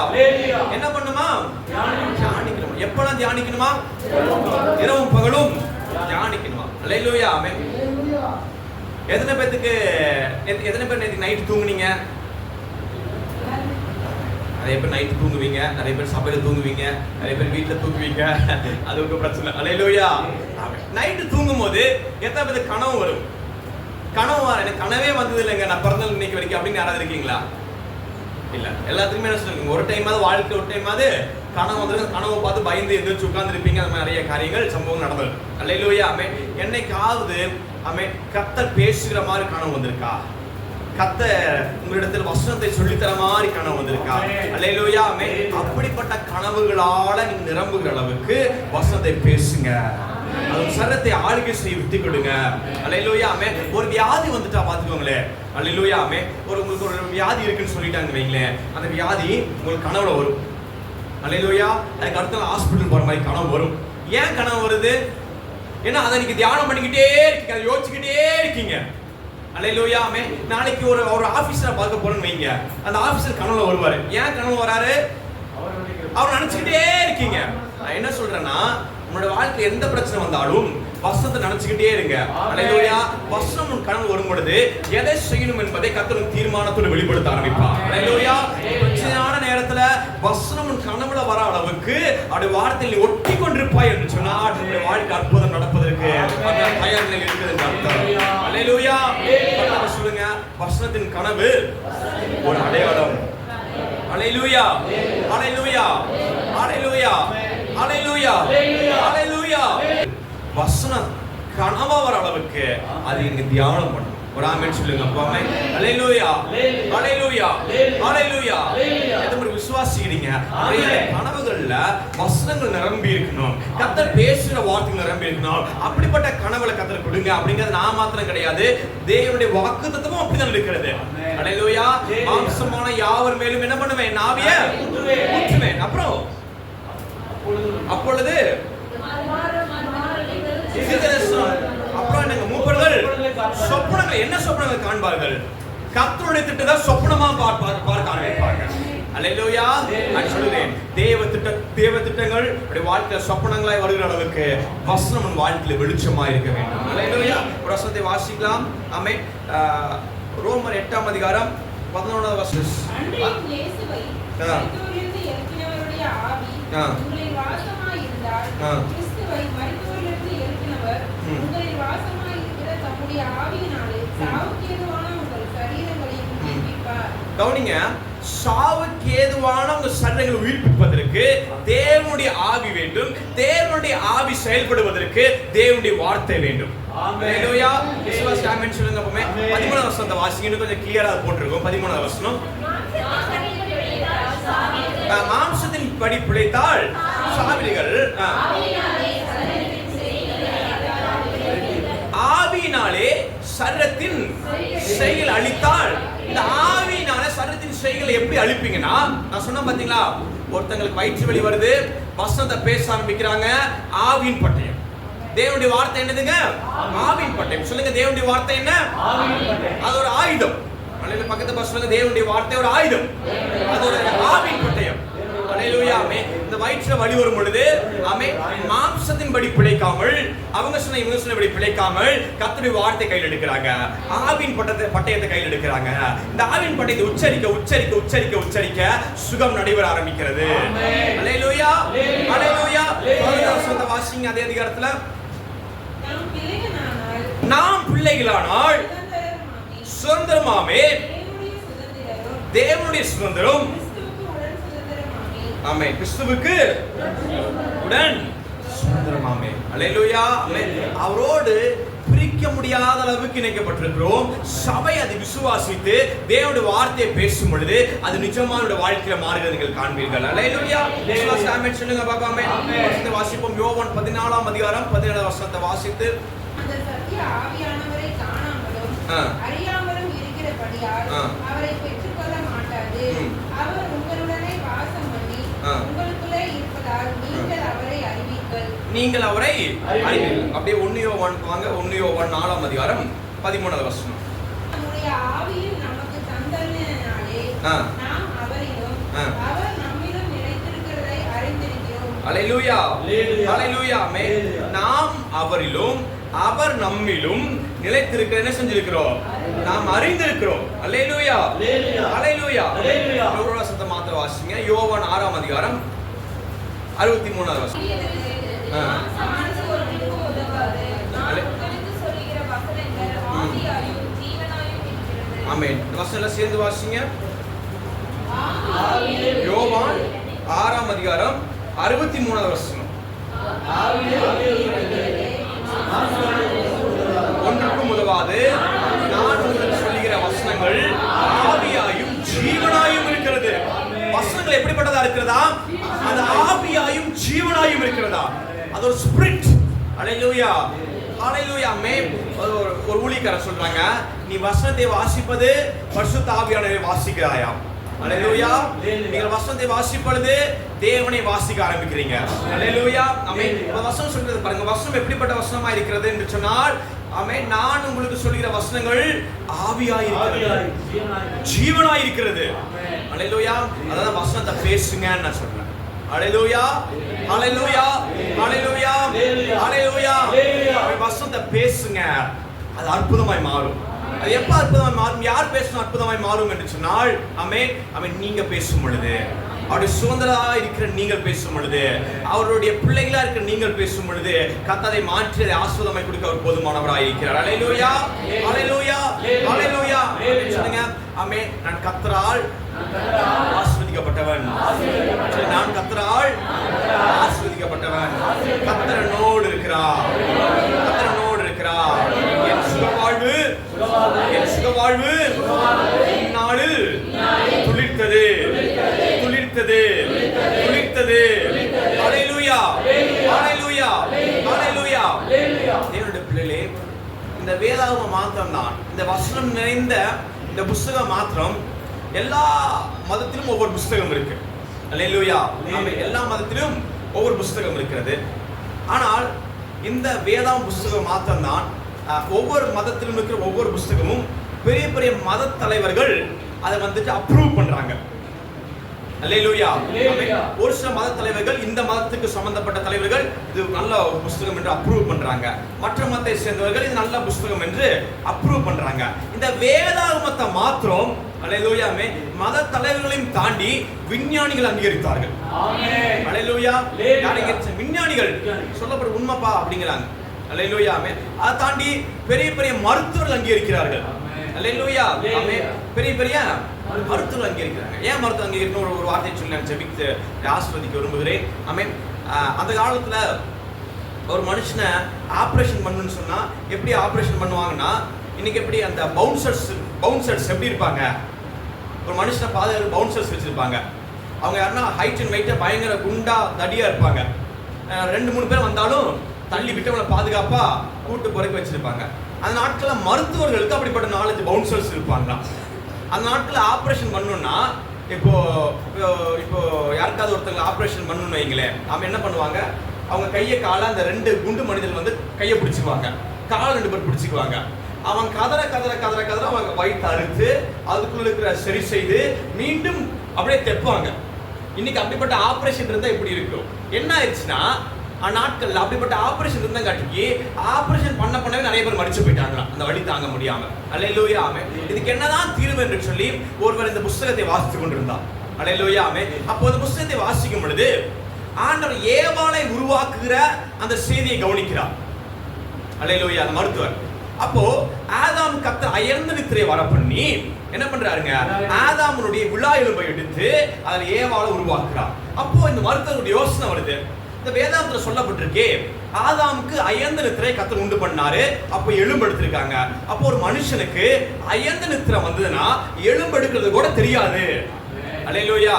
என்ன பண்ணுமா? தியானிக்கணுமா? எப்பலாம் தியானிக்கணுமா? இரவும் பகலும் தியானிக்கணுமா? ஹல்லேலூயா. ஆமென். எத்தனை பேர் நேத்து நைட் தூங்குனீங்க? நிறைய பேர் நைட் தூங்குவீங்க, நிறைய பேர் சபையில தூங்குவீங்க, நிறைய பேர் வீட்டுல தூங்குவீங்க. அது ஒரு பிரச்சனை. ஹல்லேலூயா. நைட்டு தூங்கும் போது எத்தனை பேருக்கு கனவு வரும்? கனவு எனக்கு கனவே வந்தது இல்லைங்க, நான் பிறந்தது இன்னைக்கு வரைக்கும் அப்படின்னு யாராவது இருக்கீங்களா? இல்ல. எல்லாத்துக்குமே என்ன சொல்லுங்க, ஒரு டைமாவது வாழ்க்கை, ஒரு டைமாவது கனவு வந்து கனவை பார்த்து பயந்து எந்திரிச்சு உட்கார்ந்துருப்பீங்க. அந்த மாதிரி நிறைய காரியங்கள் சம்பவம் நடந்தது. ஹல்லேலூயா. ஆமென். என்னைக்காவது ஆமென் கர்த்தர் பேசுகிற மாதிரி கனவு வந்திருக்கா? கர்த்தர் உங்களிடத்தில் வசனத்தை சொல்லித்தர மாதிரி கனவு வந்திருக்கா? ஹல்லேலூயா. ஆமென். அப்படிப்பட்ட கனவுகளால நீங்க நிரம்புகிற அளவுக்கு வசனத்தை பேசுங்க. அது சரத்தை ஆளுகை செய்ய விட்டு கொடுங்க. ஹல்லேலூயா. ஆமென். ஒரு வியாதி வந்துட்டா பாத்துக்கோங்களேன். ஹல்லேலூயா. ஆமென். உங்களுக்கு ஒரு வியாதி இருக்குன்னு சொல்லிட்டாங்க வைங்களேன், அந்த வியாதி உங்களுக்கு கனவுல வரும். ஹல்லேலூயா. அதுக்கு அடுத்த ஹாஸ்பிட்டல் போற மாதிரி கனவு வரும். ஏன் கனவு வருது? ஏன்னா அதை நீங்க தியானம் பண்ணிக்கிட்டே இருக்கீங்க, அதை யோசிச்சுக்கிட்டே இருக்கீங்க. ஹல்லேலூயா. ஆமென். நாளைக்கு ஒரு ஆபீஸரை பார்க்க போறேன்னு வைங்க, அந்த ஆபீஸர் கனவுல வருவாரு. ஏன் கனவு வராரு? அவர் நினைச்சுக்கிட்டே இருக்கீங்க. நான் என்ன சொல்றேன்னா, உங்களோட வாழ்க்கை எந்த பிரச்சனை வந்தாலும் வசனத்தை நினைச்சுக்கிட்டே இருங்க. அல்லேலூயா. வசனம் உன் கனவு வரும் பொழுது எதை செய்யணும் என்பதை கர்த்தர் தீர்மானத்தோடு வெளிப்படுத்த ஆரம்பிப்பார். அல்லேலூயா. பிரச்சனையான நேரத்துல வசனம் உன் கனவுல வர அளவுக்கு அப்படி வார்த்தையில் நீ ஒட்டி கொண்டிருப்பாய் என்று சொன்னால் உன்னுடைய வாழ்க்கை அற்புதம் நடப்பதற்கு தயார் நிலையில் இருக்குது என்று அர்த்தம். அல்லேலூயா. சொல்லுங்க, வசனத்தின் கனவு ஒரு அடையாளம். அல்லேலூயா. அல்லேலூயா. அல்லேலூயா. அல்லேலூயா. அல்லேலூயா. வசனம் கனவா வர அளவுக்கு அது நீங்க தியானம் பண்ணணும். ஒரு ஆமென் சொல்லுங்க. அப்பாமே. அல்லேலூயா. அல்லேலூயா. அல்லேலூயா. எத்தனை விசுவாசிக்கிறீங்க? கனவுகள்ல வசனங்கள் நிரம்பி இருக்கணும். கர்த்தர் பேசுற வார்த்தைகள் நிரம்பி இருக்கணும். அப்படிப்பட்ட கனவுகளை கர்த்தர் கொடுங்க. அப்படிங்கிறது நான் மாத்திரம் கிடையாது, தேவனுடைய வாக்குத்தத்தமும் அப்படிதான் இருக்கிறது. அல்லேலூயா. மாம்சமான யாவர் மேலும் என்ன பண்ணுவேன்? ஆவியை ஊற்றுவேன். அப்பொழுது அப்புறம் என்னங்க? மூப்பர்கள் சொப்பனங்கள், என்ன சொப்பனங்கள் காண்பார்கள்? கர்த்தருடைய திட்டத்தை சொப்பனமா பார்க்க ஆரம்பிப்பார்கள். அல்லேலூயா. நான் சொல்லுறேன், தேவ திட்டங்கள் அப்படி வாழ்க்கையில சொப்பனங்களாய் வருகிற அளவுக்கு வசனம் உன் வாழ்க்கையில வெளிச்சமா இருக்க வேண்டும். அல்லேலூயா. ஒரு வசனத்தை வாசிக்கலாம். ஆமென். ரோமர் 8ஆம் அதிகாரம் 11வது வசனம். அன்றையும் இயேசுவை மரித்தோரிலிருந்து எழுப்பினவருடைய ஆவி உங்களில் வாசமாய் இருந்தால், கிறிஸ்துவை மரித்தோரிலிருந்து எழுப்பினவர் உங்களில் வாசமாய் இருக்கிற தம்முடைய ஆவியினாலே சாவுக்கு ஏதுவான உங்கள் சரீரங்களையும் உயிர்ப்பிப்பார். கவனிங்க, சாவுக்கு ஏதுவான உங்க சரீரங்களை உயிர்ப்பிப்பதற்கு தேவனுடைய ஆவி வேண்டும். தேவனுடைய ஆவி செயல்படுவதற்கு தேவனுடைய வார்த்தை வேண்டும். அல்லேலூயா. விசுவாச ஆமென் சொல்லுங்க. அப்பமே 13வது வசனத்தை வாசிங்க. இன்னும் கொஞ்சம் கிளியரா போட்டுருக்கோம். 13வது வசனம். மாம்சத்தின் படி பிழைத்தால் சாவிகள், ஆவியினாலே சரீரத்தின் செயல் அழித்தால். இந்த ஆவியினால சரீரத்தின் செயல்களை எப்படி அழிப்பீங்கன்னா, நான் சொன்ன பாத்தீங்களா, ஒருத்தங்களுக்கு வயிற்று வலி வருது, வசனத்தை பேச ஆரம்பிக்கிறாங்க, ஆவியின் பட்டயம். தேவனுடைய வார்த்தை என்னதுங்க? ஆவியின் பட்டயம். சொல்லுங்க, தேவனுடைய வார்த்தை என்ன? அது ஒரு ஆயுதம். பக்கத்து பசங்க, தேவனுடைய வார்த்தை ஒரு ஆயுதம், அது ஒரு ஆவியின் பட்டயம். அல்லேலூயா. இந்த வயிற்றுல வலி வரும் பொழுது மாம்சத்தின் படி பிழைக்காமல், அவங்க சொன்ன இவங்க சொன்னபடி பிழைக்காமல் கர்த்தருடைய வார்த்தை கையில் எடுக்கிறாங்க, ஆவியின் பட்டயத்தை கையில் எடுக்கிறாங்க. இந்த ஆவியின் பட்டயத்தை உச்சரிக்க உச்சரிக்க உச்சரிக்க உச்சரிக்க சுகம் நடைபெற ஆரம்பிக்கிறது. அல்லேலூயா. அல்லேலூயா. வாசிங்க அதே அதிகாரத்துல. நாம் பிள்ளைகளானால் சுதந்திரமாமே, தேவனுடைய சுதந்திரம். ஆமென். கிறிஸ்துவுக்கு உடன் சுதந்திரமாமே. அல்லேலூயா. அவரோடு பிரிக்க முடியாத அளவுக்கு இணைக்கப்பட்டிருக்கிறோம். சபை அதை விசுவாசித்து தேவனுடைய வார்த்தையை பேசும் பொழுது அது நிஜமான வாழ்க்கையில மாறுகிறது நீங்கள் காண்பீர்கள். அல்லேலூயா. விசுவாச ஆமென் சொல்லுங்க பாப்பா. ஆமென். வாசிப்போம். யோவான் 14ஆம் அதிகாரம் 17வது வசனத்தை வாசித்து. அந்த சத்திய ஆவியானவரை காணாமலும் அறியாமலும் இருக்கிறபடியால் அவரை பெற்றுக்கொள்ள மாட்டாது. அவர் உங்களுடனே வாசம் பண்ணி உங்களுக்குள்ளே இருப்பதால் நீங்கள் அவரை அறிவீர்கள். நீங்கள் அவரை அறிவீர்கள். அப்படியே 1 யோவான் வாங்க. 1 யோவான் 4ஆம் அதிகாரம் 13வது வசனம். நம்முடைய ஆவியில் நமக்கு தந்தலினாலே நாம் அவரிலும் அவர் நம்மிலும் நிலைத்திருக்கிறதை அறிந்திருக்கிறோம். அல்லேலூயா. அல்லேலூயா. நாம் அவரிலும் அவர் நம்மிலும் நிலைத்திருக்க என்ன செஞ்சிருக்கிறோம்? நாம் அறிந்திருக்கிறோம். அல்லேலூயா. அல்லேலூயா. ஒரு வசனத்தை மாத்திரம் வாசிங்க. யோவான் 6ஆம் அதிகாரம் 63வது வசனம். ஆமென். வசனங்களை சேர்ந்து வாசிங்க. யோவான் 6ஆம் அதிகாரம் 63வது வசனம். ஒன்றுக்கும் உதவாது நான் உங்களுக்கு சொல்லுகிற வசனங்கள் ஆவியாயும் ஜீவனாயும் இருக்கிறது. வசனங்கள் எப்படிப்பட்டதா இருக்கிறதா? அது ஆவியாயும் ஜீவனாயும் இருக்கிறதா? அது ஒரு ஸ்பிரிட். அல்லேலூயா. அல்லேலூயா. ஒரு ஊழியக்காரர் சொல்றாங்க, நீ வசனத்தை வாசிப்பது பரிசுத்த ஆவியானவரை வாசிக்கிறாயா? அல்லேலூயா. நீங்கள் வசனத்தை வாசிப்பது தேவனை வாசிக்க ஆரம்பிக்கிறீங்க. அல்லேலூயா. ஆமென். வசனம் சொல்றது பாருங்க, வசனம் எப்படிப்பட்ட வசனமா இருக்கிறது என்று சொன்னால், ஆமென், நான் உங்களுக்கு சொல்கிற வசனங்கள் ஆவியாய் இருக்கிறது, ஜீவனாய் இருக்கிறது. அல்லேலூயா. அதான் வசனத்தை பேசுங்கன்னு நான் சொல்றேன். அல்லேலூயா. ஹalleluya ஹalleluya ஹalleluya வசனத்தை பேசுங்க, அது அற்புதமாய் மாறும். அது எப்ப அற்புதமாய் மாறும்? யார் பேசணும் அற்புதமாய் மாறும் என்று சொன்னால், ஆமென், ஆமென், நீங்க பேசும் பொழுது, அவருடைய சுதந்திரா இருக்கிற நீங்கள் பேசும் பொழுது, அவருடைய பிள்ளைகளா இருக்கிற நீங்கள் பேசும் பொழுது, கர்த்தரை மாற்றி அதை ஆசீர்வாதமாய் கொடுக்க அவர் போதுமானவராய் இருக்கிறார். ஹalleluya ஹalleluya ஹalleluya சொல்லுங்க. ஆமென். நான் கர்த்தரால் ஆசீர்வதிக்கப்பட்டவன். நான் கர்த்தரால் ஆசீர்வதிக்கப்பட்டவன். கர்த்தர் என்னோடு இருக்கிறார். கர்த்தர் என்னோடு இருக்கிறார். என் சுகவாழ்வு இந்நாளில் துளிர்த்தது துளிர்த்தது துளிர்த்தது. ஹalleluya ஹalleluya ஹalleluya. தேவனுடைய பிள்ளைகளே, இந்த வேதாகம மாத்திரம் தான், இந்த வசனம் நிறைந்த இந்த புத்தகம் மாத்திரம். எல்லா மதத்திலும் ஒவ்வொரு புத்தகம் இருக்கு. ஹalleluya. எல்லா மதத்திலும் ஒவ்வொரு புத்தகம் இருக்கிறது. ஆனால் இந்த வேதாகம புத்தகம் மாத்திரம் தான், ஒவ்வொரு மதத்திலும் இருக்கிற ஒவ்வொரு புத்தகமும் பெரிய பெரிய மத தலைவர்கள் அதை வந்துட்டு அப்ரூவ் பண்றாங்க. ஹalleluya. ஒரு சில மத தலைவர்கள், இந்த மதத்துக்கு சம்பந்தப்பட்ட தலைவர்கள் இது நல்ல புத்தகம் என்று அப்ரூவ் பண்றாங்க. மற்ற மதத்தை சேர்ந்தவர்கள் இது நல்ல புத்தகம் என்று அப்ரூவ் பண்றாங்க. இந்த வேதாகமத்தை மாத்திரம் ஹalleluya மத தலைவர்களையும் தாண்டி விஞ்ஞானிகள் அங்கீகரித்தார்கள். ஆமென். ஹalleluya. விஞ்ஞானிகள் சொல்லப்பட்ட உண்மைப்பா அப்படிங்கிறாங்க. ஹalleluya. அதை தாண்டி பெரிய பெரிய மருத்துவர்கள் அங்கீகரிக்கிறார்கள். ஹalleluya. பெரிய பெரிய மருத்துவர்கள் அங்கீகரிக்கிறாங்க. ஏன் மருத்துவம் அங்கீகரிக்கணும்? ஒரு வார்த்தை சொல்லி நான் ஜெபித்து ஆசீர்வதிக்க விரும்புகிறேன். ஆமென். அந்த காலத்துல ஒரு மனுஷனை ஆபரேஷன் பண்ணணும்னு சொன்னா எப்படி ஆபரேஷன் பண்ணுவாங்கன்னா, இன்னைக்கு எப்படி அந்த பவுன்சர்ஸ் எப்படி இருப்பாங்க? ஒரு மனுஷனை பாதுகாப்பு பவுன்சர்ஸ் வச்சிருப்பாங்க. அவங்க யாருன்னா ஹைட் அண்ட் வெயிட்டா பயங்கர குண்டா தடியா இருப்பாங்க. 2-3 பேர் வந்தாலும் தள்ளி விட்டு அவங்களை பாதுகாப்பா கூட்டு குறைக்க வச்சிருப்பாங்க. அந்த நாட்களில் மருத்துவர்களுக்கு அப்படிப்பட்ட நாலேஜ் பவுன்சர்ஸ் இருப்பாங்களாம். அந்த நாட்களில் ஆப்ரேஷன் பண்ணணும்னா, இப்போ யாருக்காவது ஒருத்தங்க ஆப்ரேஷன் பண்ணணும்னு வைங்களேன், அவன் என்ன பண்ணுவாங்க, அவங்க கையை காலை அந்த 2 குண்டு மனிதர்கள் வந்து கையை பிடிச்சிக்குவாங்க, காலை 2 பேர் பிடிச்சிக்குவாங்க. அவன் கதற அவங்க வயிற்று அறுத்து அதுக்குள்ள இருக்கிற சரி செய்து மீண்டும் அப்படியே தைப்பாங்க. இன்னைக்கு அப்படிப்பட்ட ஆப்ரேஷன் இருந்தா எப்படி இருக்கும்? என்ன ஆயிடுச்சுன்னா, நாட்கள்ல அப்படிப்பட்ட ஆபரேஷன் இருந்தா காட்டிக்கு ஆபரேஷன் பண்ணவே நிறைய பேர் மரிச்சு போயிட்டாங்களாம், அந்த வலி தாங்க முடியாம. ஹalleluya. இதுக்கு என்னதான் தீர்வு என்று சொல்லி ஒருவர் இந்த புத்தகத்தை வாசித்துக் கொண்டிருந்தார். ஹalleluya. அப்போ இந்த புத்தகத்தை வாசிக்கும் பொழுது ஆண்டவர் ஏவாளை உருவாக்குகிற அந்த செய்தியை கவனிக்கிறார். ஹalleluya. அந்த மருத்துவர் அப்போ ஆதாம் கர்த்தர் அயர்ந்த நித்திரை வர பண்ணி என்ன பண்றாருங்க, ஆதாமுடைய விழா எலும்பை எடுத்து அதில் ஏவாளை உருவாக்குறார். அப்போ இந்த மருத்துவருடைய யோசனை வருது. இந்த வேதாந்தத்துல சொல்லப்பட்டிருக்கே, ஆதாமுக்கு அயர்ந்த நித்திரை கர்த்தர் உண்டு பண்ணாரு, அப்போ எலும்பு எடுத்திருக்காங்க. அப்போ ஒரு மனுஷனுக்கு அயர்ந்த நித்திரை வந்ததுன்னா எலும்பு எடுக்கிறது கூட தெரியாது. ஹalleluya.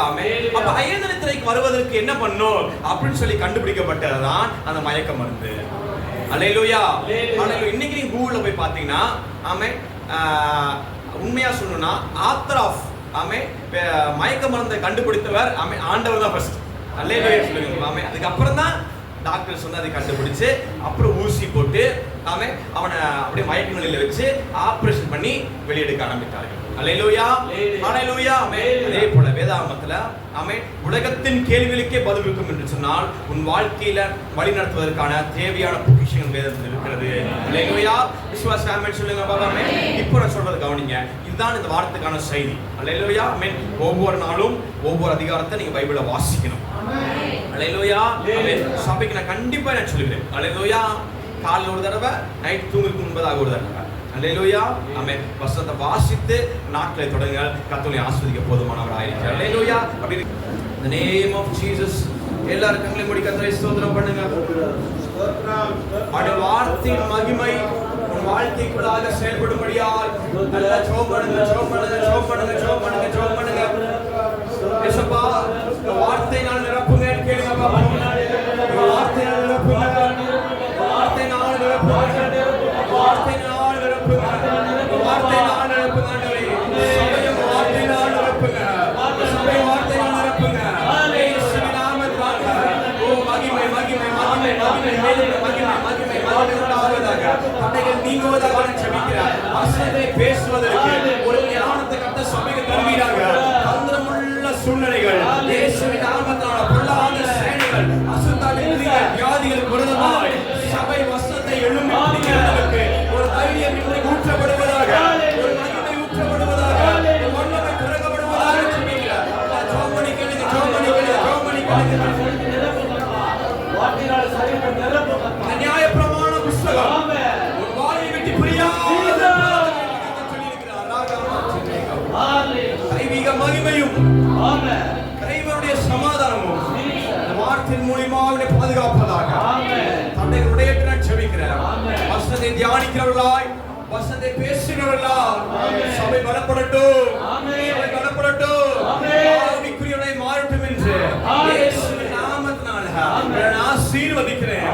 அப்ப அயர்ந்த நித்திரைக்கு வருவதற்கு என்ன பண்ணும் அப்படின்னு சொல்லி கண்டுபிடிக்கப்பட்டதுதான் அந்த மயக்க மருந்து. ஹalleluya. இன்னைக்கு நீங்க கூகுள்ல போய் பாத்தீங்கன்னா, உண்மையா சொல்லணும்னா ஆத்தர் ஆஃப் மயக்க மருந்தை கண்டுபிடித்தவர் ஆண்டவர் தான் ஃபர்ஸ்ட். ஹalleluya சொல்லுங்க. அதுக்கப்புறம் தான் டாக்டர்ஸ் வந்து அதை கண்டுபிடிச்சு அப்புறம் ஊசி போட்டு அவனை அப்படியே மயக்க நிலையில வச்சு ஆபரேஷன் பண்ணி வெளியெடுக்க ஆரம்பித்தார்கள். ஹalleluya ஹalleluya. அதே போல வேதாகமத்துல உலகத்தின் கேள்விகளுக்கே பதில் இருக்கும் என்று சொன்னால் உன் வாழ்க்கையில வழி நடத்துவதற்கான தேவையான பொக்கிஷங்கள் வேதத்தில் இருக்கிறது. ஹalleluya. விசுவாசம் சொல்லுங்க பாபா. இப்போ நான் சொல்றது கவனிங்க, இதுதான் இந்த வாரத்துக்கான செய்தி. ஹalleluya. ஒவ்வொரு நாளும் ஒவ்வொரு அதிகாரத்தை நீங்க பைபிளை வாசிக்கணும். ஹalleluya. சபைக்கு நான் கண்டிப்பா நான் சொல்லுகிறேன். ஹalleluya. காலையில் ஒரு தடவை, நைட் தூங்குறதுக்கு முன்பதாக ஒரு தடவை. ஹalleluya. வசனத்தை வாசித்து நாட்களை தொடங்க கர்த்தரை ஆசீர்வதிக்க போதுமானவராக இருக்கிறார். ஹalleluya. அப்படி the name of Jesus எல்லாரும் கண்களை மூடி கர்த்தரை ஸ்தோத்திரம் பண்ணுங்க. அவருடைய வார்த்தையின் மகிமை உன் வாழ்க்கைக்குள்ளாக செயல்படும்படியால் நல்ல ஜெபம் பண்ணுங்க. இயேசுப்பா, இந்த வார்த்தையினால் நிரப்புங்க கேளுங்க பாபா. இந்த வார்த்தையினால் நிரப்புங்க. வார்த்தையினால் நிரப்புங்க. வார்த்தையினால் நிரப்புங்க. வார்த்தையினால் நிரப்புங்க. சபையும் வார்த்தையினால் நிரப்புங்க. சபை வார்த்தையினால் நிரப்புங்க. இயேசுவின் நாமத்தினால ஓ மகிமை மகிமை மகிமை மகிமை மகிமை மகிமை மகிமையாவதாக தடைகள் நீங்குவதாக ஜெபிக்கிறார். வசனத்தை பேசுவதற்கு ஒரு ஞானத்தை கர்த்தர் சபைக்கு தருவீராக. தந்திரமுள்ள சூழ்நிலைகள் இயேசுவின் நாமத்தினால பொல்லாத சேனைகள் அசுத்த தெய்வீக மகிமையும் ஆமென். தெய்வனுடைய சமாதானமும் இந்த வார்த்தையின் மூலமா அவனை பாதுகாப்பதாக தந்தைகள் உடையட்டு நான் ஜெபிக்கிறேன். வசனத்தை தியானிக்கிறவர்களாய், வசனத்தை பேசுகிறவர்களாய் சபை பலப்படட்டும், சபை பலப்படட்டும், ஆவிக்குரியவனை மாறட்டும் என்று இயேசுவின் நாமத்தினால நான் ஆசீர்வதிக்கிறேன்.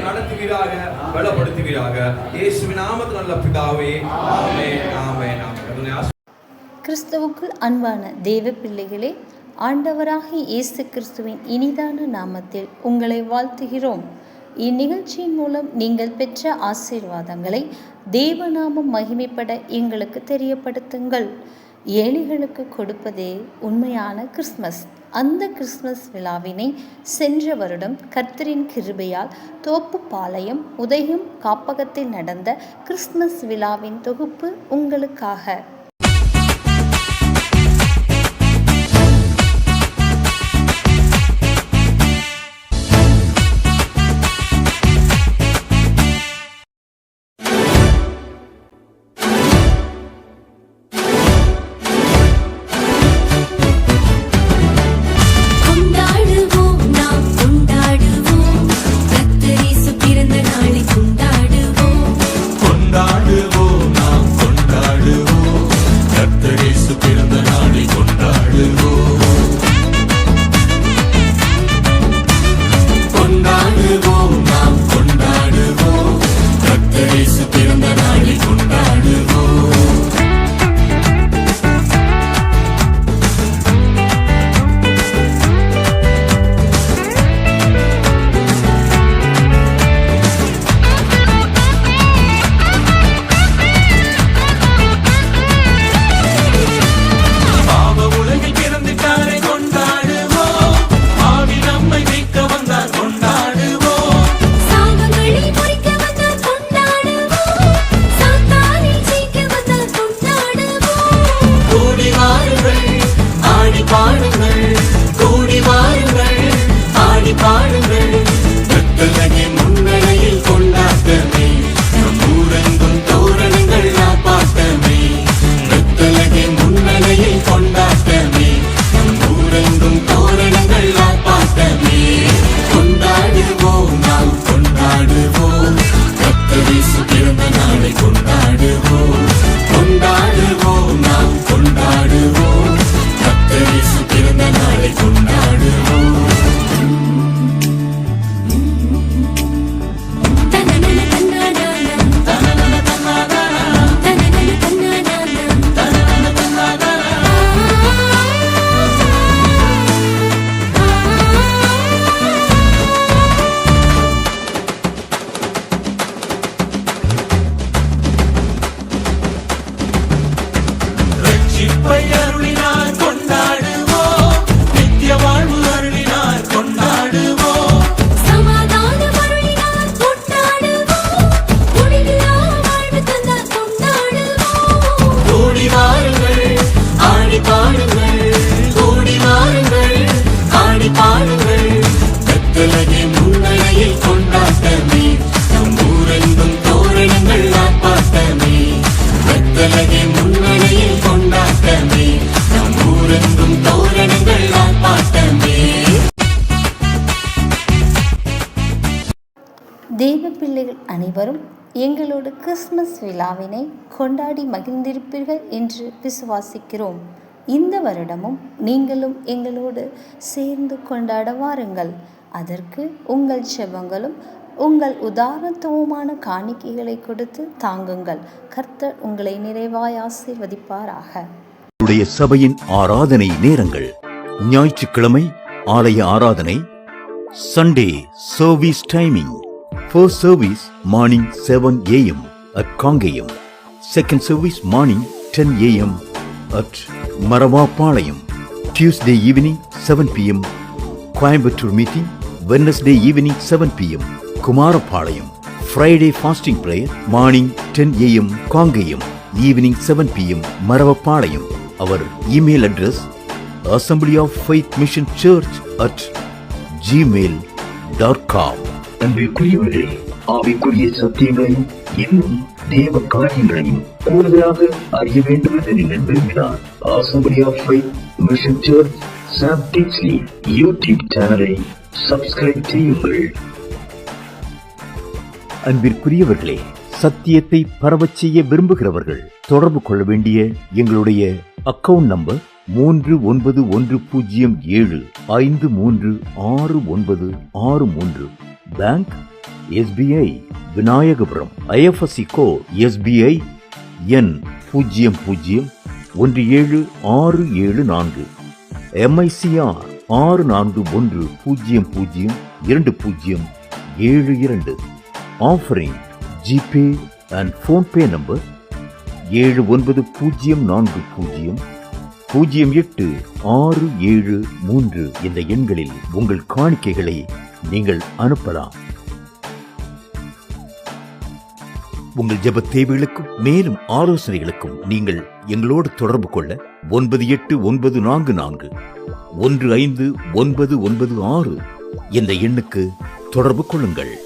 நடத்துவீராக, பலப்படுத்துவீராக, இயேசுவின் நாமத்தில் நல்ல பிதாவே. ஆமென், ஆமென், ஆமென். கிறிஸ்துவுக்குள் அன்பான தேவ பிள்ளைகளே, ஆண்டவராகிய இயேசு கிறிஸ்துவின் இனிதான நாமத்தில் உங்களை வாழ்த்துகிறோம். இந்நிகழ்ச்சியின் மூலம் நீங்கள் பெற்ற ஆசீர்வாதங்களை தேவநாமம் மகிமைப்பட எங்களுக்கு தெரியப்படுத்துங்கள். ஏழைகளுக்கு கொடுப்பதே உண்மையான கிறிஸ்மஸ். அந்த கிறிஸ்மஸ் விழாவினை சென்ற வருடம் கர்த்தரின் கிருபையால் தோப்புப்பாளையம் உதயம் காப்பகத்தில் நடந்த கிறிஸ்மஸ் விழாவின் தொகுப்பு உங்களுக்காக. தேவ பிள்ளைகள் அனைவரும் எங்களோடு கிறிஸ்மஸ் விழாவினை கொண்டாடி மகிழ்ந்திருப்பீர்கள் என்று விசுவாசிக்கிறோம். இந்த வருடமும் நீங்களும் எங்களோடு சேர்ந்து கொண்டாட வாருங்கள். அதற்கு உங்கள் செபங்களும் உங்கள் உதாரணத்துவமான காணிக்கைகளை கொடுத்து தாங்குங்கள். கர்த்தர் உங்களை நிறைவாய் ஆசீர்வதிப்பாராக. சபையின் ஆராதனை நேரங்கள்: ஞாயிற்றுக்கிழமை ஆலய ஆராதனை. Sunday service timing: First service morning 7 a.m. at Kongayam. Second service morning 10 a.m. at Maravapalayam. Tuesday evening 7 p.m. Coimbatore meeting. Wednesday evening 7 p.m. Kumarapalayam. Friday fasting prayer morning 10 a.m. Kongayam. Evening 7 p.m. Maravapalayam. Our email address Assembly of Faith Mission Church at gmail.com. அன்பிற்குரியவர்களே, ஆவிக்குரிய சத்தியங்களை இன்னும் தேவ காரியங்களையும் கூடுதலாக அறிய வேண்டும் என்று நீங்கள் விரும்பினால் Assembly of Faith Mission Church Sam Tinsley YouTube சேனலை சப்ஸ்கிரைப் செய்யுங்கள். அன்பிற்குரியவர்களே, சத்தியத்தை பரவச் செய்ய விரும்புகிறவர்கள் தொடர்பு கொள்ள வேண்டிய எங்களுடைய account number 3917536963. Bank SBI Vinayakapuram. IFSC code SBI எண் 001764. MICR 6410002072. Offering GPay and PhonePe number 7940086673 என்ற எண்களில் உங்கள் காணிக்கைகளை நீங்கள் அனுப்பலாம். உங்கள் ஜெப தேவைகளுக்கும் மேலும் ஆலோசனைகளுக்கும் நீங்கள் எங்களோடு தொடர்பு கொள்ள 9894415996 என்ற எண்ணுக்கு தொடர்பு கொள்ளுங்கள்.